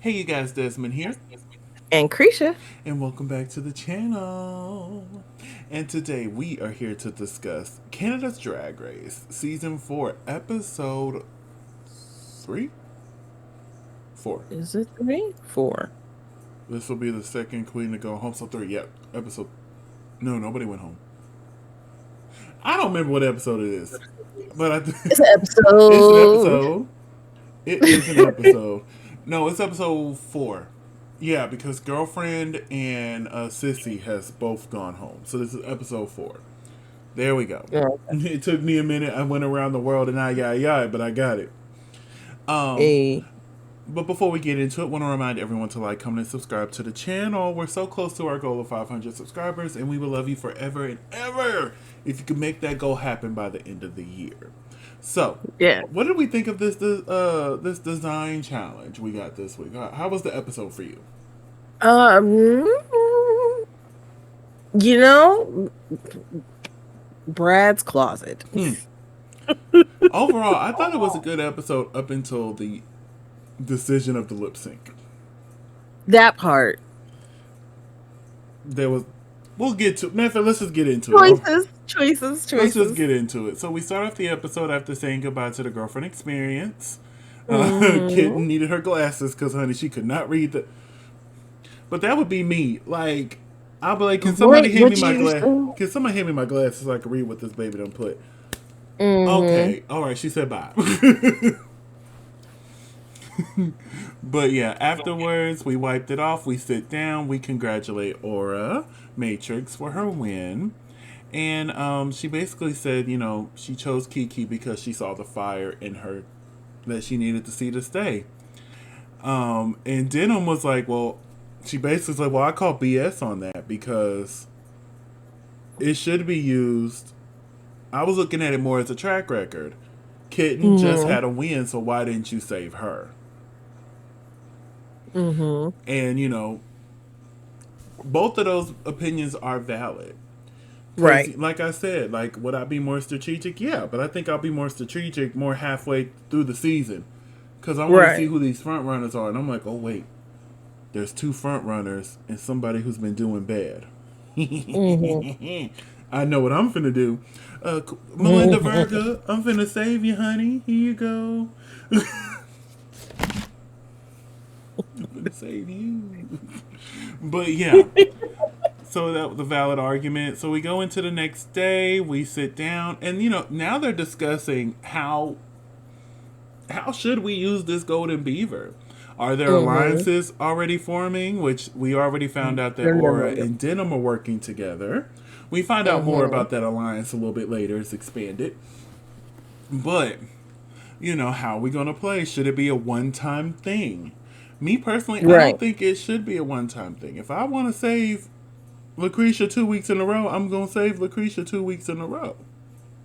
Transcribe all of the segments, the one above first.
Hey you guys, Desmond here, And Creesha. and welcome back to the channel. And today we are here to discuss Canada's Drag Race, Season 4, Episode 3? 4. Is it 3? 4. This will be the second queen to go home, so 3, yep. Episode... No, nobody went home. I don't remember what episode it is, but It's an it's an episode. episode. It is an episode. No, it's episode 4. Yeah, because girlfriend and sissy has both gone home. So this is episode 4. There we go. Yeah. It took me a minute. I went around the world and but I got it. Um, A but before we get into it, want to remind everyone to like, comment, and subscribe to the channel. We're so close to our goal of 500 subscribers, and we will love you forever and ever if you can make that goal happen by the end of the year. So, yeah. what did we think of this design challenge we got this week? How was the episode for you? Um you know, Brad's closet. Overall, I thought it was a good episode up until the decision of the lip sync. That part. There was, we'll get to. Matter of fact, let's just get into it. Let's just Choices. get into it. So we start off the episode after saying goodbye to the girlfriend experience. Mm-hmm. Kitten needed her glasses because, honey, she could not read the. But that would be me. Like, I'll be like, can somebody hand me my glass? Can somebody hand me my glasses so I can read what this baby done put? Mm-hmm. Okay, all right. She said bye. But yeah, afterwards we wiped it off. We sit down. We congratulate Aura Matrix for her win. And she basically said, she chose Kiki because she saw the fire in her that she needed to see to stay. And Denim was like, well, she basically said, well, I call BS on that because it should be used. I was looking at it more as a track record. Kitten just had a win, so why didn't you save her? Mm-hmm. And, both of those opinions are valid. Right. Like I said, like, would I be more strategic? Yeah, but I think I'll be more strategic more halfway through the season. Because I want to see who these front runners are. And I'm like, oh, wait. There's 2 front runners and somebody who's been doing bad. I know what I'm finna do. Melinda Verga, I'm finna save you, honey. Here you go. I'm finna save you. But yeah. So that was a valid argument. So we go into the next day, we sit down, and now they're discussing how should we use this golden beaver? Are there alliances already forming? Which we already found out that Aura and Denim are working together. We find out more about that alliance a little bit later. It's expanded. But, how are we going to play? Should it be a one-time thing? Me personally, I don't think it should be a one-time thing. If I want to save LaCresha 2 weeks in a row, I'm going to save LaCresha 2 weeks in a row.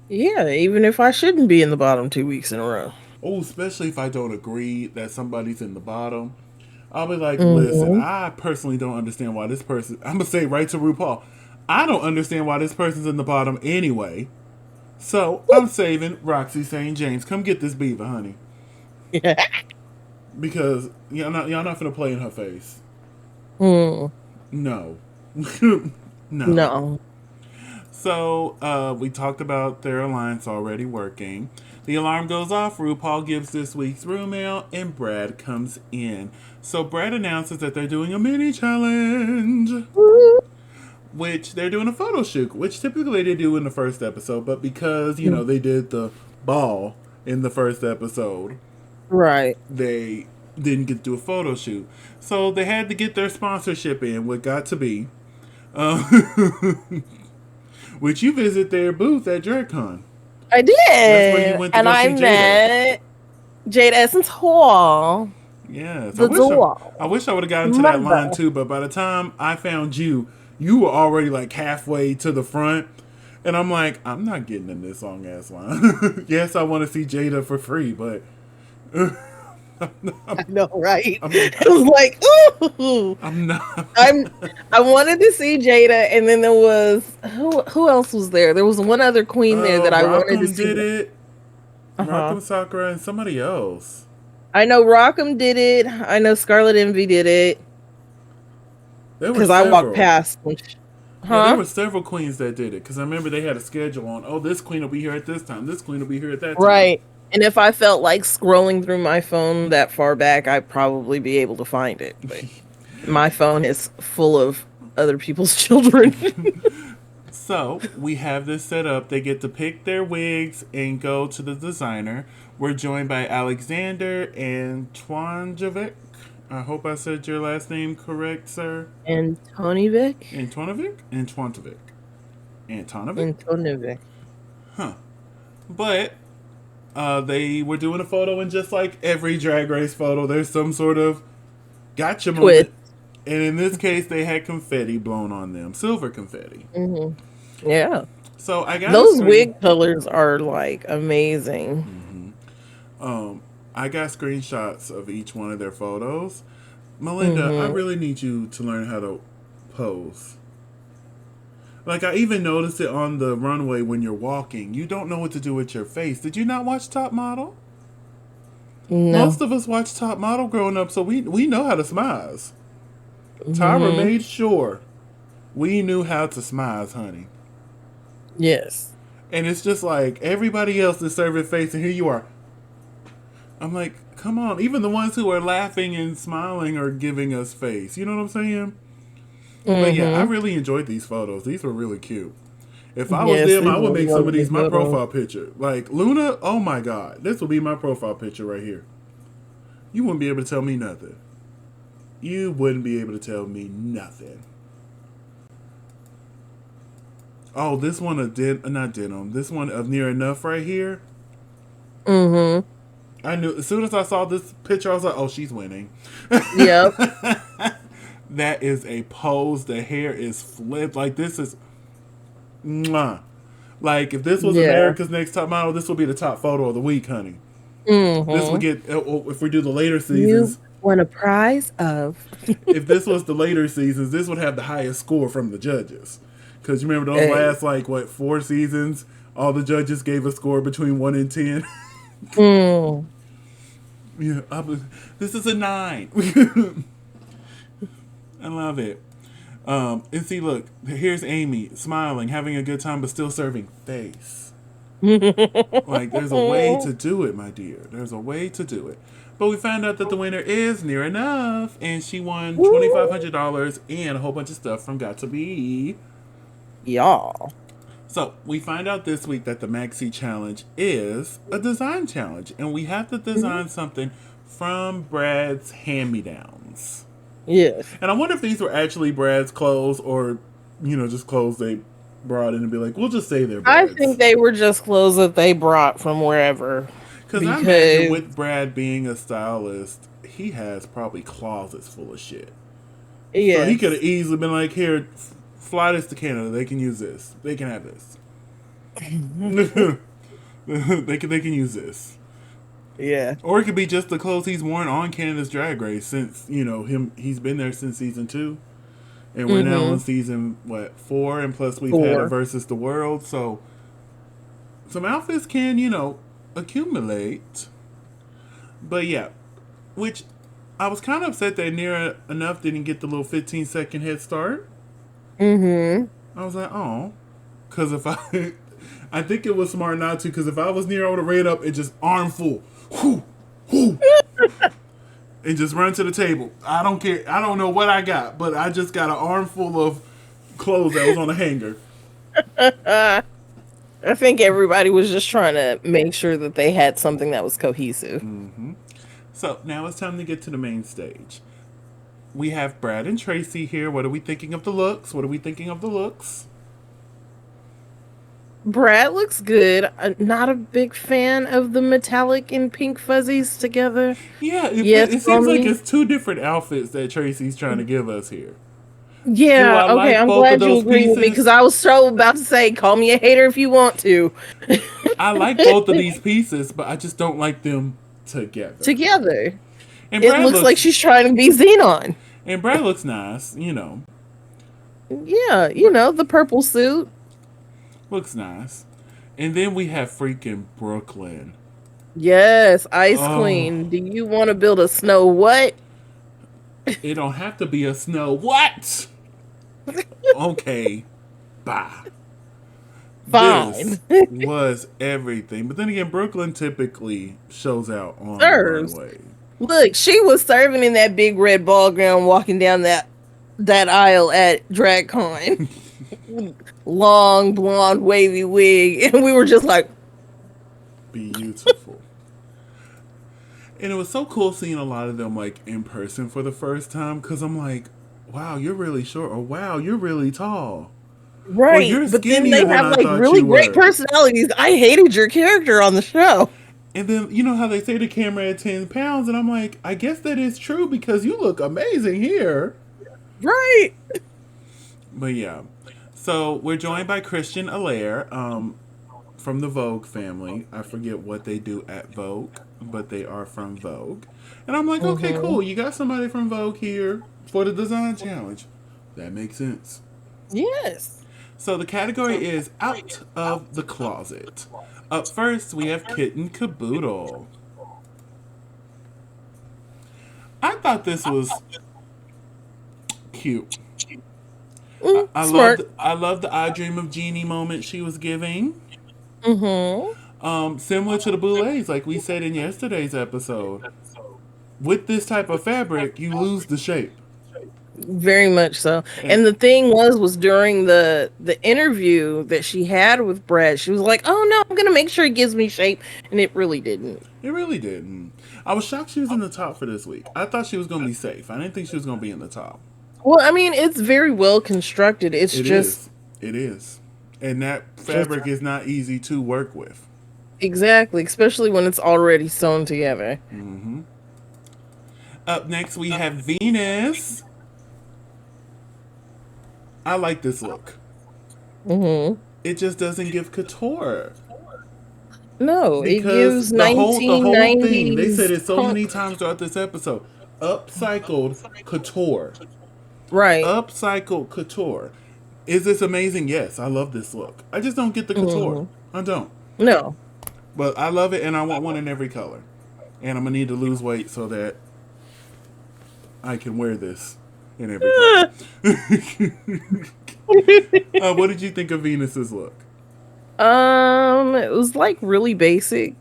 Yeah, even if I shouldn't be in the bottom 2 weeks in a row. Oh, especially if I don't agree that somebody's in the bottom. I'll be like, listen, I personally don't understand why this person... I'm going to say right to RuPaul, I don't understand why this person's in the bottom anyway. So, I'm saving Roxy St. James. Come get this beaver, honey. Yeah. Because y'all not going to play in her face. Mm. No. No. So, we talked about their alliance already working. The alarm goes off, RuPaul gives this week's room mail, and Brad comes in. So Brad announces that they're doing a mini challenge, which they're doing a photo shoot, which typically they do in the first episode, but because, they did the ball in the first episode, right, they didn't get to do a photo shoot. So they had to get their sponsorship in, what got to be, which you visit their booth at DragCon. I did. That's where you went to and go I see met Jade Essence Hall. Yes. The I wish I would have gotten to that line too, but by the time I found you, you were already like halfway to the front. And I'm like, I'm not getting in this long ass line. Yes, I want to see Jada for free, but I know, right? It was like, ooh. I'm not. I wanted to see Jada, and then there was who else was there? There was one other queen there that I wanted to see. Did it? Rock'em Sakura and somebody else. I know Rockham did it. I know Scarlet Envy did it. There were Because I walked several. past. Yeah, there Huh? were several queens that did it because I remember they had a schedule on. Oh, this queen will be here at this time. This queen will be here at that time. Right. And if I felt like scrolling through my phone that far back, I'd probably be able to find it. But my phone is full of other people's children. So we have this set up. They get to pick their wigs and go to the designer. We're joined by Alexander and Twanjovic. I hope I said your last name correct, sir. And Tony Vic? Antonovic? Antonovic. Antonovic? And Tony Vic. Huh. But they were doing a photo, and just like every drag race photo, there's some sort of gotcha Twist. moment. And in this case, they had confetti blown on them, silver confetti. Yeah. So I got Those wig colors are like amazing. I got screenshots of each one of their photos. Melinda, I really need you to learn how to pose. Like, I even noticed it on the runway when you're walking. You don't know what to do with your face. Did you not watch Top Model? No. Most of us watched Top Model growing up, so we know how to smize. Tyra made sure we knew how to smize, honey. Yes. And it's just like everybody else is serving face, and here you are. I'm like, come on. Even the ones who are laughing and smiling are giving us face. You know what I'm saying? But yeah, I really enjoyed these photos. These were really cute. If I was them, I would make some of these my profile picture. Like, Luna, oh my God. This will be my profile picture right here. You wouldn't be able to tell me nothing. You wouldn't be able to tell me nothing. Oh, this one of not denim. This one of Near Enough right here. I knew as soon as I saw this picture, I was like, "Oh, she's winning." Yep. That is a pose. The hair is flipped. Like this is, mwah. Like if this was America's Next Top Model, this would be the top photo of the week, honey. This would get if we do the later seasons. You won a prize of. If this was the later seasons, this would have the highest score from the judges. Because you remember those last 4 seasons, all the judges gave a score between 1 and 10. Yeah, this is a 9. I love it. And see, look, here's Amy smiling, having a good time, but still serving face. Like, there's a way to do it, my dear. There's a way to do it. But we found out that the winner is Near Enough, and she won $2,500 and a whole bunch of stuff from Got to Be. Y'all. So, we find out this week that the Maxi Challenge is a design challenge, and we have to design something from Brad's hand-me-downs. Yes. And I wonder if these were actually Brad's clothes or, just clothes they brought in and be like, we'll just say they're Brad's. I think they were just clothes that they brought from wherever. Because I imagine with Brad being a stylist, he has probably closets full of shit. Yeah. So he could have easily been like, here, fly this to Canada. They can use this. They can have this. they can use this. Yeah. Or it could be just the clothes he's worn on Canada's Drag Race since, he's been there since season 2. And we're now on season, 4? And plus we've had a Versus the World. So some outfits can, accumulate. But yeah, which I was kind of upset that Near Enough didn't get the little 15-second head start. I was like, oh. Because if I think it was smart not to, because if I was Near, I would have ran up and just armful. Whoo, whoo. And just run to the table. I don't care. I don't know what I got, but I just got an armful of clothes that was on a hanger. I think everybody was just trying to make sure that they had something that was cohesive. So now it's time to get to the main stage. We have Brad and Tracy here. What are we thinking of the looks? Brad looks good. I'm not a big fan of the metallic and pink fuzzies together. Yeah, it seems like it's 2 different outfits that Tracy's trying to give us here. Yeah, okay, I'm glad you agree with me because I was so about to say, call me a hater if you want to. I like both of these pieces, but I just don't like them together. And it looks like she's trying to be Xenon. And Brad looks nice, Yeah, the purple suit. Looks nice. And then we have freaking Brooklyn. Yes, Ice Oh, Queen. Do you want to build a snow what? it don't have to be a snow. What? Okay, bye. This Fine. was everything. But then again, Brooklyn typically shows out on the Serves. runway. Look, she was serving in that big red ball gown walking down that aisle at DragCon. Long blonde wavy wig. And we were just like, Beautiful. And it was so cool seeing a lot of them like in person for the first time because I'm like, wow, you're really short, or wow, you're really tall, or right. you're But then skinnier they than have I like thought really you great were. personalities. I hated your character on the show. And then you know how they say the camera at 10 pounds, and I'm like, I guess that is true because you look amazing here. Right. But yeah, so we're joined by Christian Allaire, from the Vogue family. I forget what they do at Vogue, but they are from Vogue. And I'm like, okay, Mm-hmm. cool. You got somebody from Vogue here for the design challenge. That makes sense. Yes. So the category is out of the closet. Up first, we have Kitten Caboodle. I thought this was cute. Smart. I loved the I Dream of Jeannie moment she was giving. Mm-hmm. Similar to the boulets, like we said in yesterday's episode. With this type of fabric, you lose the shape. Very much so. And And the thing was during the interview that she had with Brad, she was like, "Oh no, I'm gonna make sure it gives me shape," and it really didn't. it really didn't. I was shocked she was in the top for this week. I thought she was going to be safe. I didn't think she was going to be in the top. Well, I mean, it's very well constructed. It's It just is. It is. And that just fabric is not easy to work with. exactly, especially when it's already sewn together. Hmm. Up next, we have Venus. I like this look. Mm-hmm. It just doesn't give couture. No, it Because gives the whole thing, they said 1990s it so punk. many times throughout this episode. Upcycled couture. Right. Upcycled couture. Is this amazing? Yes, I love this look. I just don't get the couture. Hmm. I don't. No. But I love it and I want one in every color. And I'm gonna need to lose weight so that I can wear this in every color. What did you think of Venus's look? It was like really basic.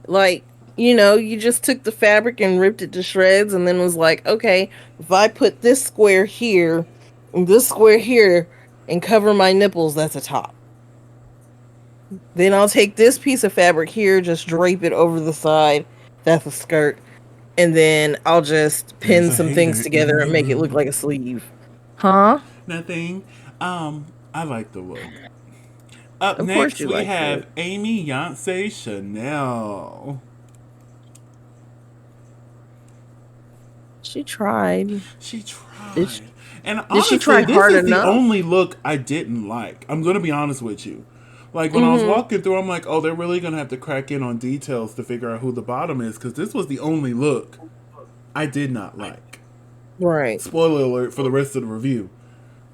Like, you just took the fabric and ripped it to shreds and then was like, okay, if I put this square here and this square here and cover my nipples, that's a top. Then I'll take this piece of fabric here, just drape it over the side, that's a skirt. And then I'll just There's pin a some things hater in together and the make it look room. like a sleeve. Huh? Nothing. I like the look. Up Of course next, you we like have it. Amy Yonsei Chanel. She tried. She Did she, tried. And did she honestly, try this hard is the enough? only look I didn't like. I'm going to be honest with you. Like, when I was Mm-hmm. walking through, I'm like, oh, they're really going to have to crack in on details to figure out who the bottom is, because this was the only look I did not like. Right. Spoiler alert for the rest of the review.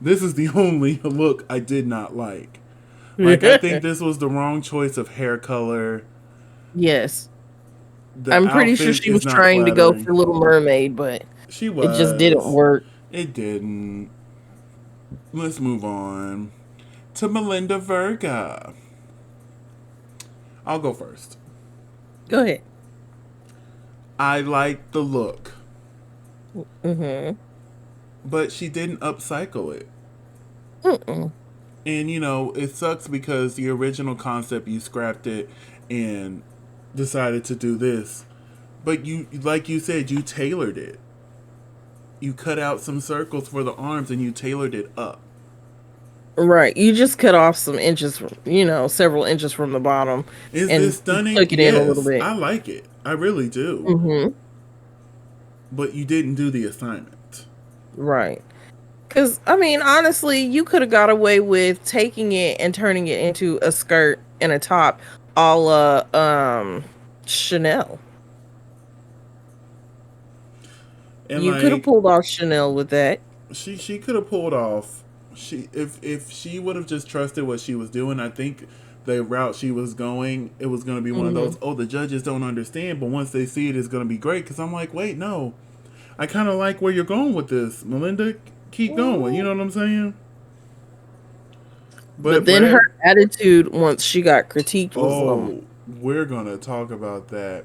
This is the only look I did not like. Like, I think this was the wrong choice of hair color. Yes. The I'm pretty sure outfit she is was not trying to go flattering. for Little Mermaid, but She it just didn't was. work. It didn't. Let's move on to Melinda Verga. I'll go first. Go ahead. I like the look, Mm-hmm. but she didn't upcycle it. Mm-mm. And it sucks because the original concept you scrapped it and decided to do this. But you, like you said, you tailored it. You cut out some circles for the arms and you tailored it up. Right. You just cut off some inches, several inches from the bottom Is this and stunning? took it in a little Yes, bit. I like it. I really do. Mm-hmm. But you didn't do the assignment. Right. Because, I mean, honestly, you could have got away with taking it and turning it into a skirt and a top a la Chanel. And You could have like pulled off Chanel with that. she could have pulled off, she if she would have just trusted what she was doing, I think the route she was going, it was going to be one of those, oh, the judges don't understand, but once they see it, it's going to be great. Because I'm like, wait, no. I kind of like where you're going with this. Melinda, keep going. You know what I'm saying? But then her attitude once she got critiqued was we're going to talk about that.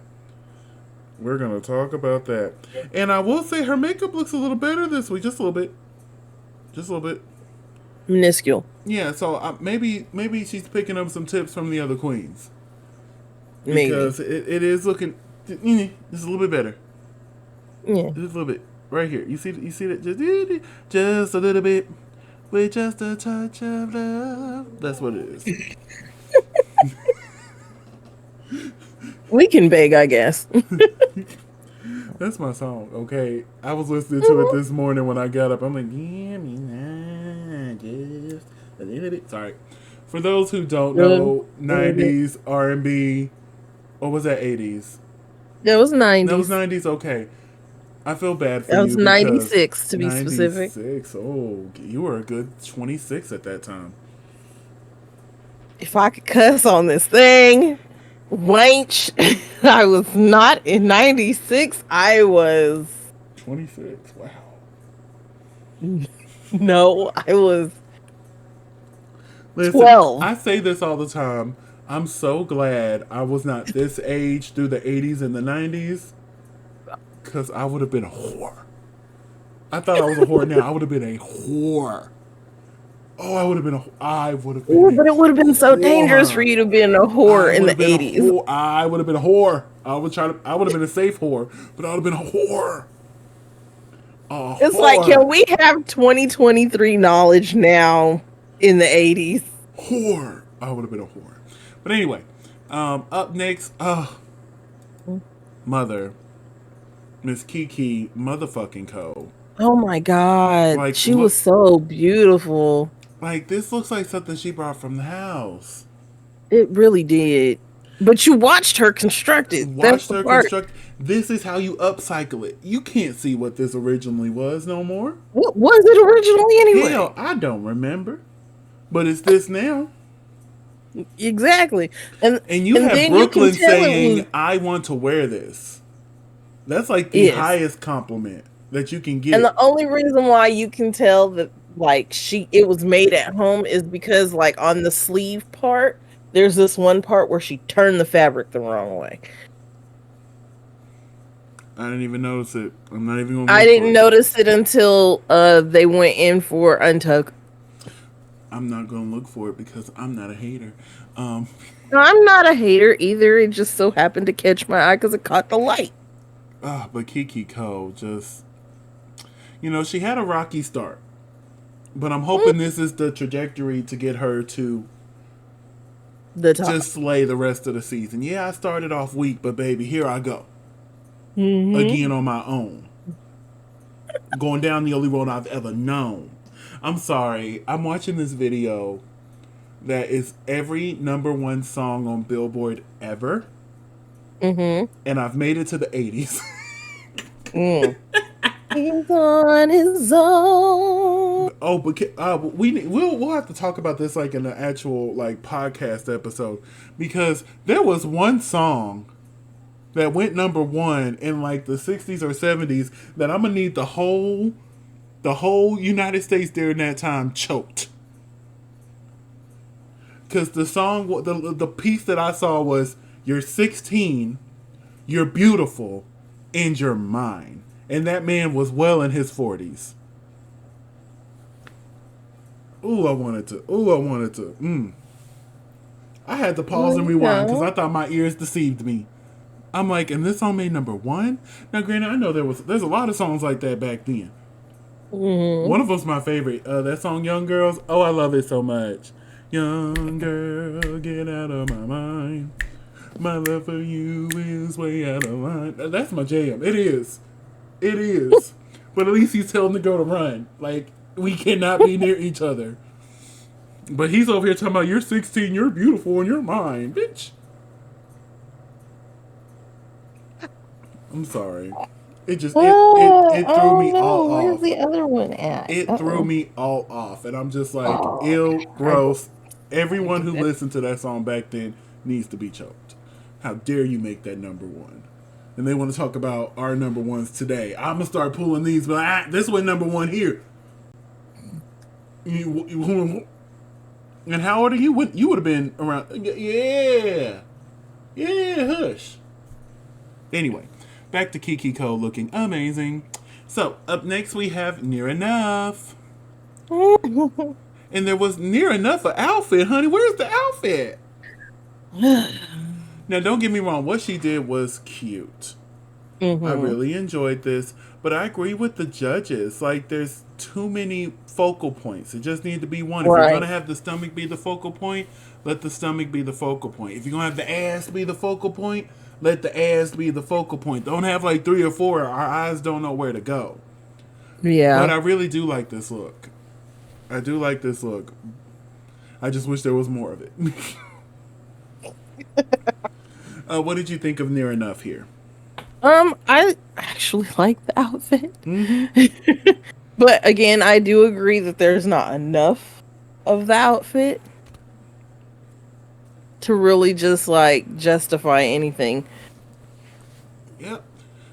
We're going to talk about that. And I will say her makeup looks a little better this week. Just a little bit. Just a little bit. Minuscule. Yeah, so maybe she's picking up some tips from the other queens. Because it is looking just a little bit better. Yeah. Just a little bit. Right here. You see that? Just a little bit. With just a touch of love. That's what it is. We can beg, I guess. That's my song, okay? I was listening to it this morning when I got up. I'm like, give me that, just a little bit. Sorry. For those who don't know, 90s R&B, or was that 80s? That was 90s. That was 90s, okay. I feel bad for you. That was 96 to be 96, specific. 96, oh, you were a good 26 at that time. If I could cuss on this thing... Wench, I was not in 96. I was 26. Wow. No, I was 12. I say this all the time. I'm so glad I was not this age through the 80s and the 90s, because I would have been a whore. I thought I was a whore now. I would have been a whore. Oh, I would have been but it would have been so dangerous for you to be in a whore in the 80s. I would have been a whore. I would have been a safe whore, but I would have been a whore. It's like, can we have 2023 knowledge now in the 80s? Whore. I would have been a whore. But anyway, up next, Mother, Miss Kiki motherfucking Co. Oh my God. Like, she was so beautiful. Like, this looks like something she brought from the house. It really did. But you watched her construct it. This is how you upcycle it. You can't see what this originally was no more. What was it originally anyway? Hell, I don't remember. But it's this now. Exactly. And you have Brooklyn saying, I want to wear this. That's like the highest compliment that you can get. And the only reason why you can tell that like it was made at home is because like on the sleeve part, there's this one part where she turned the fabric the wrong way. I didn't even notice it. I'm not even gonna. I didn't notice it until they went in for Untucked. I'm not gonna look for it because I'm not a hater. No, I'm not a hater either. It just so happened to catch my eye because it caught the light. But Kiki Co. just, she had a rocky start. But I'm hoping this is the trajectory to get her to the top. Just slay the rest of the season. Yeah, I started off weak, but baby, here I go. Again on my own. Going down the only road I've ever known. I'm sorry. I'm watching this video that is every #1 song on Billboard ever. And I've made it to the 80s. He's on his own. Oh, but we'll have to talk about this like in an actual like podcast episode, because there was one song that went #1 in like the 60s or 70s that I'm gonna need the whole United States during that time choked. Because the song, the piece that I saw was, you're 16, you're beautiful, and you're mine. And that man was well in his 40s. Ooh, I wanted to. I had to pause and rewind because I thought my ears deceived me. I'm like, and this song made #1? Now, granted, I know there's a lot of songs like that back then. One of them's my favorite. That song, Young Girls. Oh, I love it so much. Young girl, get out of my mind. My love for you is way out of line. That's my jam. It is. But at least he's telling the girl to run. Like, we cannot be near each other. But he's over here talking about, you're 16, you're beautiful, and you're mine, bitch. I'm sorry. It just, it threw me all off. Where's the other one at? It threw me all off. And I'm just like, ew, gross. Everyone who listened to that song back then needs to be choked. How dare you make that number one? And they want to talk about our number ones today. I'm gonna start pulling these, but this was number one here. And how old are you? You would have been around. Yeah, hush. Anyway, back to Kiki Cole looking amazing. So up next we have Near Enough. And there was near enough an outfit, honey. Where's the outfit? Now, don't get me wrong. What she did was cute. Mm-hmm. I really enjoyed this. But I agree with the judges. Like, there's too many focal points. It just needs to be one. Right. If you're going to have the stomach be the focal point, let the stomach be the focal point. If you're going to have the ass be the focal point, let the ass be the focal point. Don't have like 3 or 4. Our eyes don't know where to go. Yeah. But I really do like this look. I do like this look. I just wish there was more of it. What did you think of Near Enough here? I actually like the outfit. Mm-hmm. But again, I do agree that there's not enough of the outfit to really just like justify anything. Yep.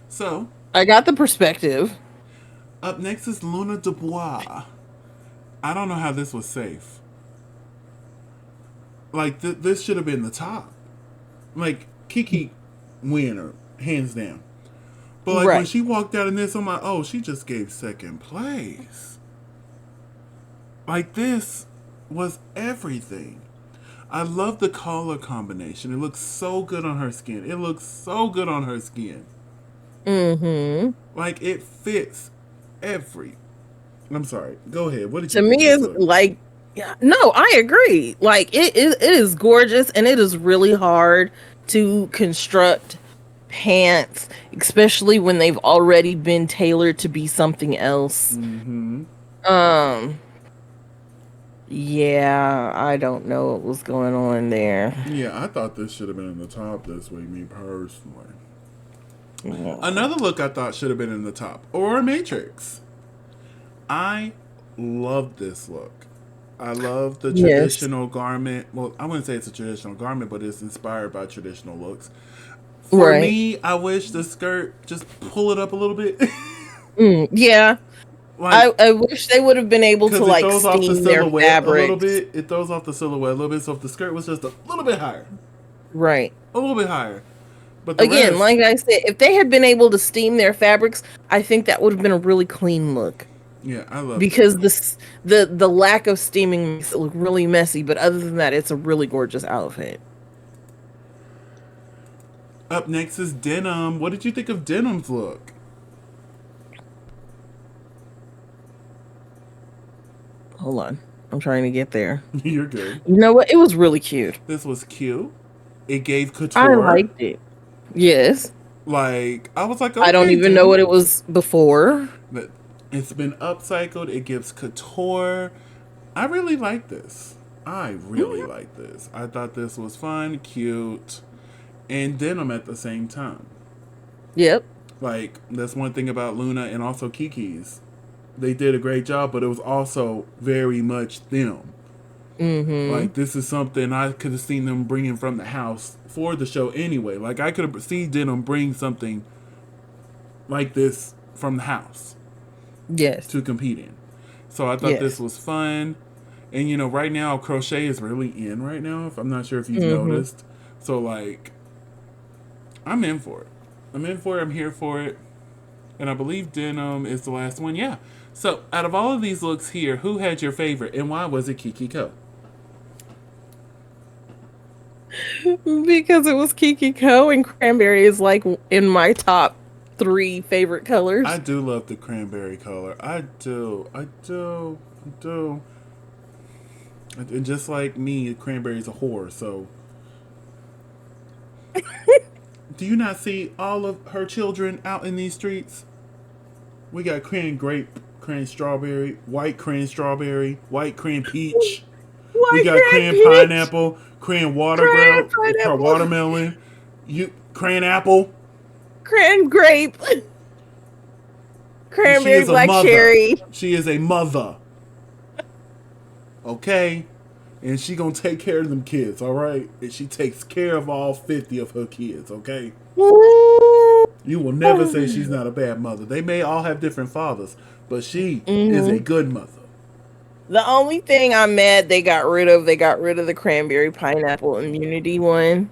So I got the perspective. Up next is Luna Dubois. I don't know how this was safe. Like, this should have been the top. Like, Kiki winner, hands down. But, like, when she walked out in this, I'm like, oh, she just gave second place. Like, this was everything. I love the color combination. It looks so good on her skin. Mm-hmm. Like, it fits I'm sorry. Go ahead. What did you think? To me, it's like, no, I agree. Like, it is gorgeous, and it is really hard to construct pants, especially when they've already been tailored to be something else. Mm-hmm. Yeah, I don't know what was going on there. Yeah, I thought this should have been in the top this week, me personally. Yeah. Another look I thought should have been in the top, or Matrix. I love this look. I love the traditional garment. Well, I wouldn't say it's a traditional garment, but it's inspired by traditional looks. For me, I wish the skirt just pull it up a little bit. Yeah. Like, I wish they would have been able to like steam their fabric a little bit. It throws off the silhouette a little bit. So if the skirt was just a little bit higher, right, a little bit higher. But again, like I said, if they had been able to steam their fabrics, I think that would have been a really clean look. Yeah, I love because the lack of steaming makes it look really messy. But other than that, it's a really gorgeous outfit. Up next is Denim. What did you think of Denim's look? Hold on. I'm trying to get there. You're good. You know what? It was really cute. This was cute. It gave couture. I liked it. Yes. Like, I was like, okay, I don't even know what it was before. But it's been upcycled. It gives couture. I really like this. I thought this was fun, cute, and denim at the same time. Yep. Like, that's one thing about Luna and also Kiki's. They did a great job, but it was also very much them. Mm-hmm. Like, this is something I could have seen them bringing from the house for the show anyway. Like, I could have seen Denim bring something like this from the house. Yes. To compete in. So I thought this was fun. And, you know, right now, crochet is really in right now. I'm not sure if you've noticed. So, like, I'm in for it. I'm here for it. And I believe Denim is the last one. Yeah. So, out of all of these looks here, who had your favorite? And why was it Kiki Ko? Because it was Kiki Ko, and cranberry is, like, in my top 3 favorite colors. I do love the cranberry color. I do. And just like me, cranberry is a whore, so... Do you not see all of her children out in these streets? We got cran grape, cran strawberry, white cran strawberry, white cran peach. We got cran pineapple, cran watermelon, cran apple. Cran grape. Cranberry, black cherry. She is a mother. Okay? and she gonna take care of them kids, all right? And she takes care of all 50 of her kids, okay? You will never say she's not a bad mother. They may all have different fathers, but she is a good mother. The only thing I'm mad they got rid of the cranberry pineapple immunity one.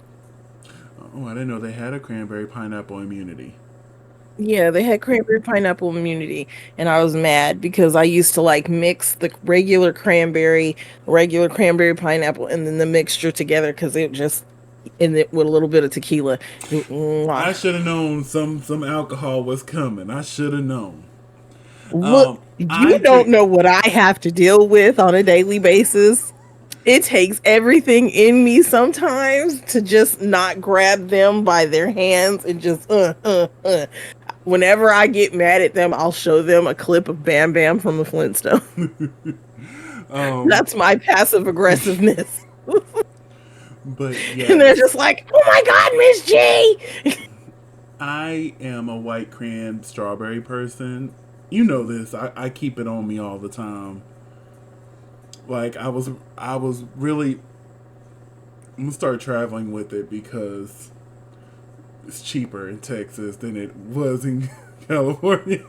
Oh, I didn't know they had a cranberry pineapple immunity. Yeah, they had cranberry pineapple immunity, and I was mad because I used to like mix the regular cranberry pineapple, and then the mixture together because it just and it with a little bit of tequila. I Mwah. should have known some alcohol was coming. I should have known. Look, I you don't drink. know what I have to deal with on a daily basis. It takes everything in me sometimes to just not grab them by their hands and just Whenever I get mad at them, I'll show them a clip of Bam Bam from the Flintstones. That's my passive aggressiveness. But And they're yes, just like, "Oh my god, Miss G!" I am a white cran strawberry person. You know this. I keep it on me all the time. Like I was really. I'm gonna start traveling with it because it's cheaper in Texas than it was in California.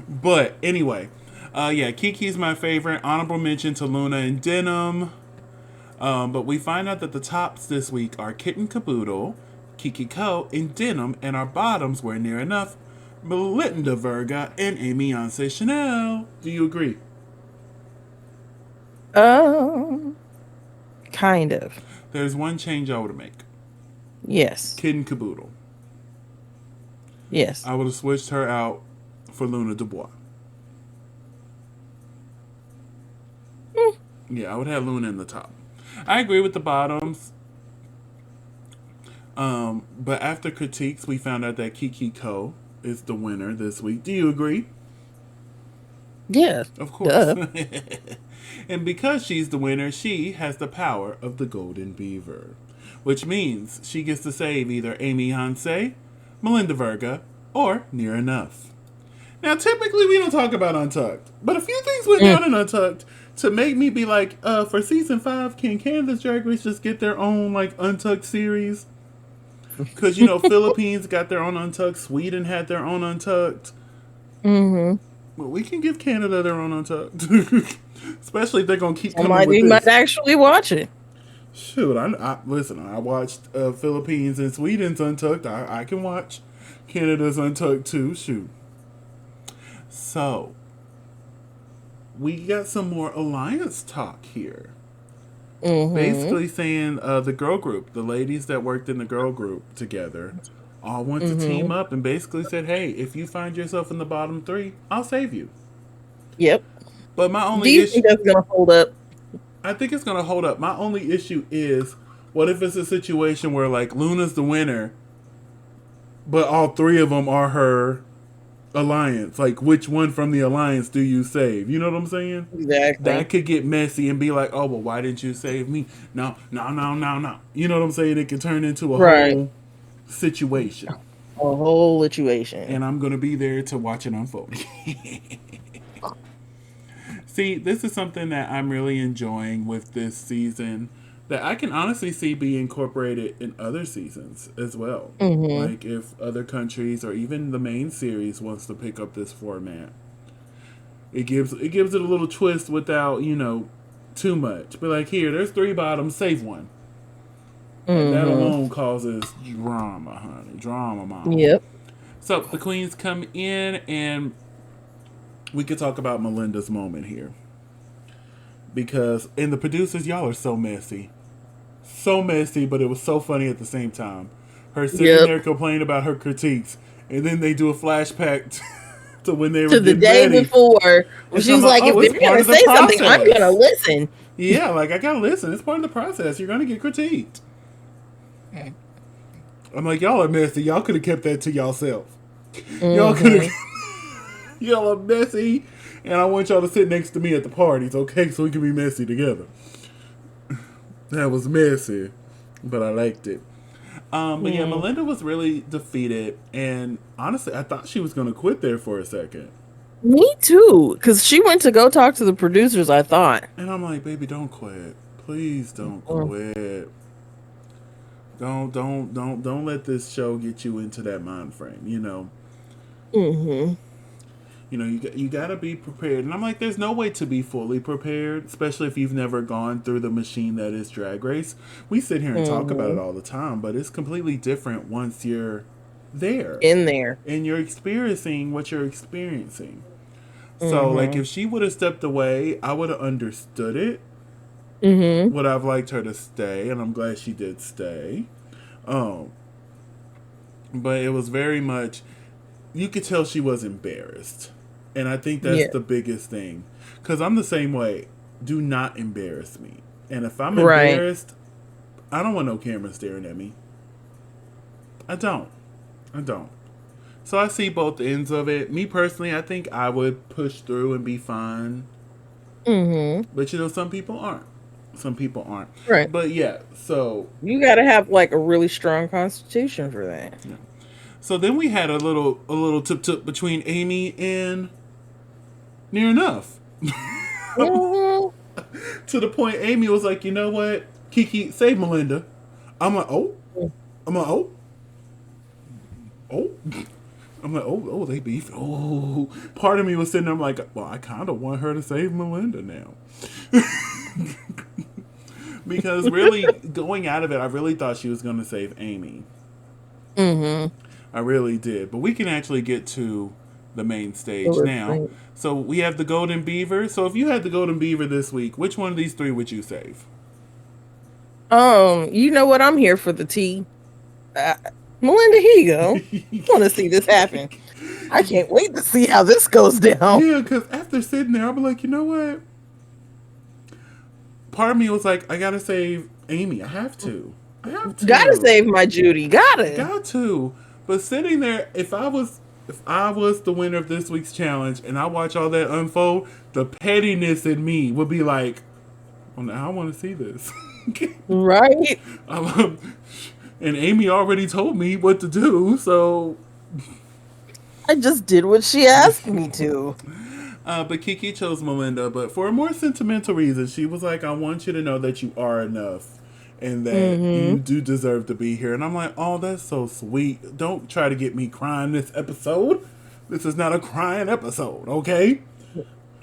But anyway, yeah, Kiki's my favorite. Honorable mention to Luna and Denim. But we find out that the tops this week are Kitten Caboodle, Kiki Co, and Denim, and our bottoms were near enough Melinda Verga and Amy Yonce Chanel. Do you agree? Um, kind of. There's one change I would make. Yes. Kitten Caboodle. Yes. I would have switched her out for Luna Dubois. Yeah, I would have Luna in the top. I agree with the bottoms. But after critiques, we found out that Kiki Ko is the winner this week. Do you agree? Yes. Of course. Duh. And because she's the winner, she has the power of the golden beaver. Which means she gets to save either Amy Hanse, Melinda Verga, or Near Enough. Now, typically we don't talk about Untucked, but a few things went down in Untucked to make me be like, for season 5, can Canada's Drag Race just get their own, like, Untucked series? Because, you know, Philippines got their own Untucked, Sweden had their own Untucked. Mm-hmm. Well, we can give Canada their own Untucked. Especially if they're going to keep coming with We this. might actually watch it. Shoot, listen, I watched Philippines and Sweden's Untucked. I can watch Canada's Untucked too. Shoot. So, we got some more alliance talk here. Mm-hmm. Basically saying the girl group, the ladies that worked in the girl group together, all went to team up and basically said, hey, if you find yourself in the bottom 3, I'll save you. Yep. But my only Do you issue... think that's going to hold up? I think it's going to hold up. My only issue is, what if it's a situation where, like, Luna's the winner, but all 3 of them are her alliance? Like, which one from the alliance do you save? You know what I'm saying? Exactly. That could get messy and be like, oh, well, why didn't you save me? No. You know what I'm saying? It could turn into a whole situation. A whole situation. And I'm going to be there to watch it unfold. See, this is something that I'm really enjoying with this season that I can honestly see be incorporated in other seasons as well. Mm-hmm. Like if other countries or even the main series wants to pick up this format. It gives it a little twist without, you know, too much. But like here, there's 3 bottoms, save one. And that alone causes drama, honey. Drama, mom. Yep. So the queens come in and we could talk about Melinda's moment here. Because, and the producers, y'all are so messy. So messy, but it was so funny at the same time. Her sitting there complaining about her critiques, and then they do a flashback to when they were the day ready. Before. She was like, if they're going to say something, I'm going to listen. Yeah, like, I got to listen. It's part of the process. You're going to get critiqued. I'm like, y'all are messy. Y'all could have kept that to yourself. Y'all could have... Y'all are messy, and I want y'all to sit next to me at the parties, okay? So we can be messy together. That was messy, but I liked it. But yeah, Melinda was really defeated, and honestly, I thought she was going to quit there for a second. Me too, because she went to go talk to the producers, I thought. And I'm like, baby, don't quit. Please don't Mm. quit. Don't let this show get you into that mind frame. Mm-hmm. You got to be prepared. And I'm like, there's no way to be fully prepared, especially if you've never gone through the machine that is Drag Race. We sit here and talk about it Mm-hmm. all the time, but it's completely different once you're there In there. and you're experiencing what you're experiencing. So, like, Mm-hmm. if she would have stepped away, I would have understood it. Mm-hmm. Would I've liked her to stay, and I'm glad she did stay. Um, but it was very much, you could tell she was embarrassed. And I think that's Yeah. the biggest thing. Because I'm the same way. Do not embarrass me. And if I'm Right. embarrassed, I don't want no camera staring at me. I don't. I don't. So I see both ends of it. Me personally, I think I would push through and be fine. Mm-hmm. But some people aren't. Some people aren't. Right. But yeah, so You gotta have like a really strong constitution for that. yeah. So then we had a little tip between Amy and Near Enough. Mm-hmm. To the point Amy was like, you know what? Kiki, save Melinda. I'm like, oh. I'm like, oh. Oh. I'm like, oh, they beef. Oh. Part of me was sitting there, I'm like, well, I kind of want her to save Melinda now. Because really, going out of it, I really thought she was going to save Amy. Mm-hmm. I really did. But we can actually get to the main The stage lip now. sync. So we have the Golden Beaver. So if you had the Golden Beaver this week, which one of these three would you save? You know what? I'm here for the tea. Uh, Melinda, here you go. I want to see this happen. I can't wait to see how this goes down. Yeah, because after sitting there, I'll be like, you know what? Part of me was like, I gotta save Amy. I have to. I have to. Gotta save my Judy. Gotta. Got to. But sitting there, if I was the winner of this week's challenge and I watch all that unfold, the pettiness in me would be like, oh, now I want to see this. Right? Um, and Amy already told me what to do, so. I just did what she asked me to. But Kiki chose Melinda, but for a more sentimental reason. She was like, I want you to know that you are enough and that you Mm-hmm. do deserve to be here. And I'm like, oh, that's so sweet. Don't try to get me crying this episode. This is not a crying episode, okay?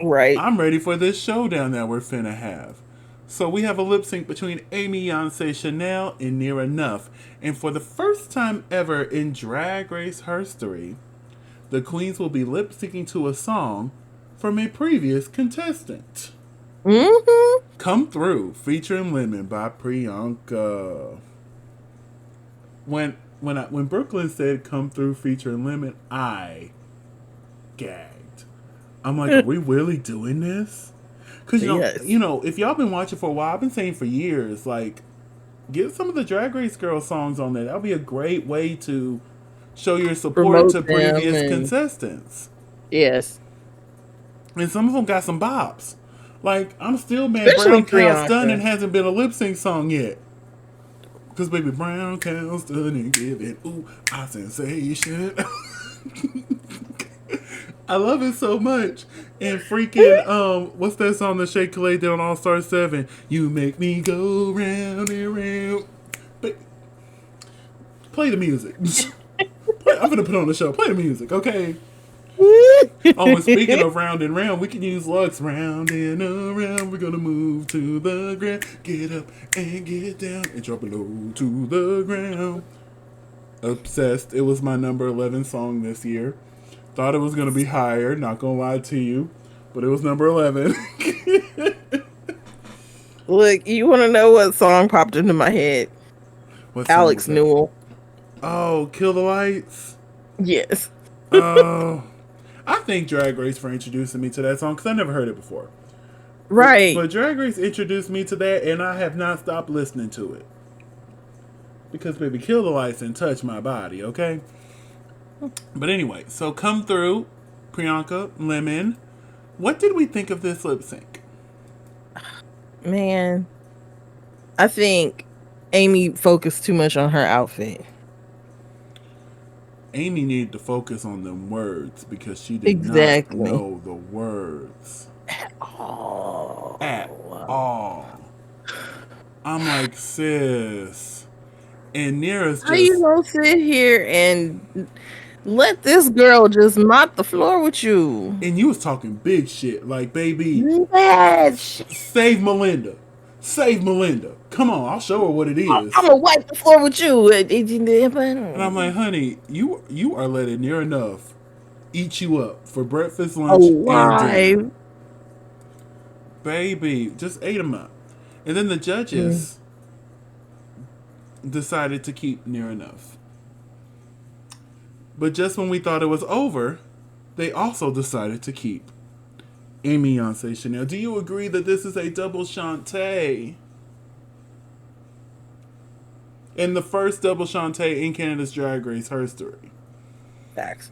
Right. I'm ready for this showdown that we're finna have. So we have a lip sync between Amy Yonsei Chanel and Near Enough. And for the first time ever in Drag Race history, the queens will be lip syncing to a song from a previous contestant. Mm-hmm. Come Through, featuring Lemon by Priyanka. When Brooklyn said Come Through featuring Lemon, I gagged. I'm like, are we really doing this? Because Yes. if y'all been watching for a while, I've been saying for years, like, get some of the Drag Race girl songs on there. That'll be a great way to show your support Promote to them previous and contestants. yes. And some of them got some bops. Like, I'm still mad Especially Brown Cow Stunning Priyanka. hasn't been a lip sync song yet. Because, baby, Brown Cow Stunning giving, ooh, a sensation. I love it so much. And freaking, what's that song that Shea Coulee did on All Star 7? You make me go round and round. But, play the music. I'm going to put on the show. Play the music, okay? Oh, and speaking of round and round, we can use Lux. Round and around, we're gonna move to the ground. Get up and get down and drop it low to the ground. Obsessed. It was my number 11 song this year. Thought it was gonna be higher, not gonna lie to you, but it was number 11. Look, you want to know what song popped into my head? What song was Alex that? Newell. Oh, Kill the Lights. Yes. Oh, I thank Drag Race for introducing me to that song because I never heard it before. Right. But Drag Race introduced me to that, and I have not stopped listening to it. Because, baby, Kill the Lights and Touch My Body, okay? But anyway, so Come Through, Priyanka, Lemon. What did we think of this lip sync? Man, I think Amy focused too much on her outfit. Amy needed to focus on them words because she did not Exactly. know the words at Oh. all. I'm like, sis. And Nira's How you just, gonna sit here and let this girl just mop the floor with you? and you was talking big shit. Like, baby, Yes. save Melinda. Save Melinda. Come on, I'll show her what it I'm is. gonna wipe the floor with you. And I'm like, honey, you are letting near enough eat you up for breakfast, lunch, and dinner. Alive. Baby, just ate them up. And then the Mm. judges decided to keep near enough. But just when we thought it was over, they also decided to keep Amy Yonsei Chanel. Do you agree that this is a double shantay? And the first double shantay in Canada's Drag Race history. Facts.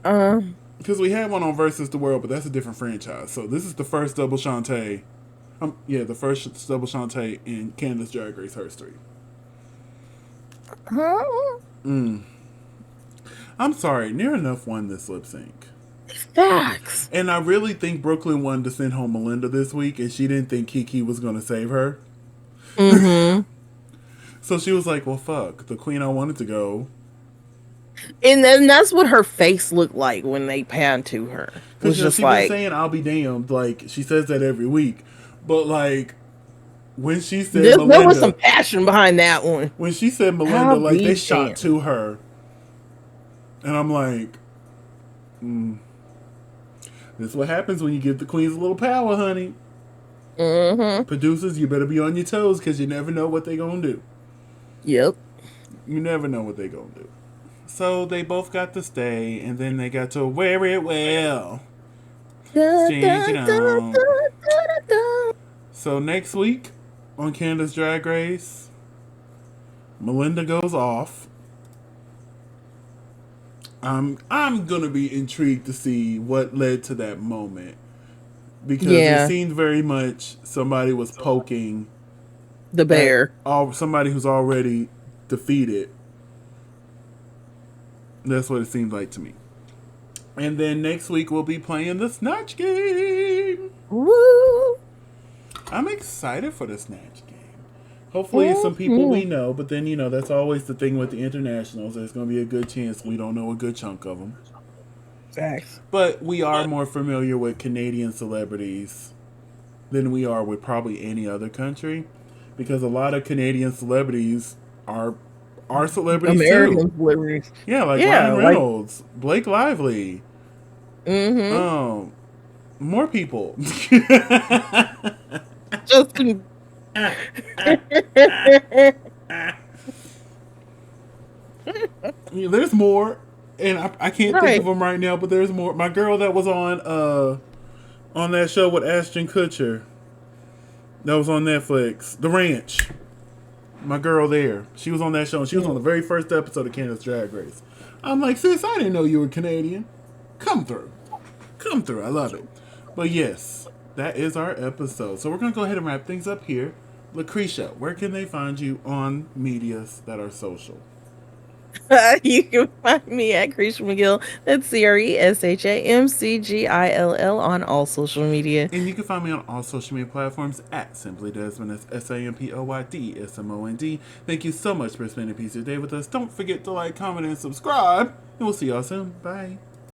Because we had one on Versus the World, but that's a different franchise. So this is the first double shantay. Yeah, the first double shantay in Canada's Drag Race history. Huh? I'm sorry, Near Enough won this lip sync. Facts. And I really think Brooklyn wanted to send home Melinda this week, and she didn't think Kiki was going to save her. Mm-hmm. So she was like, well, fuck. The queen I wanted to go. And then that's what her face looked like when they panned to her. It was Because just she's like, been saying, I'll be damned. Like, she says that every week. But, like, when she said Melinda. there was some passion behind that one. When she said Melinda, I'll like, be they shot damned. to her. And I'm like, this is what happens when you give the queens a little power, honey. Mm-hmm. Producers, you better be on your toes because you never know what they're going to do. Yep. You never know what they're going to do. So they both got to stay, and then they got to wear it well. Change it on. So next week on Canada's Drag Race, Melinda goes off. I'm gonna be intrigued to see what led to that moment because it seemed very much somebody was poking the bear. Somebody who's already defeated. That's what it seemed like to me. And then next week we'll be playing the Snatch Game. Woo! I'm excited for the Snatch Game. Hopefully it's some people we know, but then, that's always the thing with the internationals. There's going to be a good chance we don't know a good chunk of them. Facts. But we are more familiar with Canadian celebrities than we are with probably any other country. Because a lot of Canadian celebrities are celebrities American too. celebrities. Yeah, like Ryan Reynolds, Blake Lively. Mm-hmm. More people. Justin. There's more, and I can't think of them right now, but there's more. My girl that was on that show with Ashton Kutcher, that was on Netflix, The Ranch. My girl there, she was on that show, and she was on the very first episode of Canada's Drag Race. I'm like, sis, I didn't know you were Canadian. Come through. I love it. But yes, that is our episode. So we're going to go ahead and wrap things up here. LaCresha, where can they find you on medias that are social? You can find me at Cresha McGill. That's CRESHAMCGILL on all social media. And you can find me on all social media platforms at Simply Desmond. That's SamplyDesmond. Thank you so much for spending a piece of your day with us. Don't forget to like, comment, and subscribe. And we'll see y'all soon. Bye.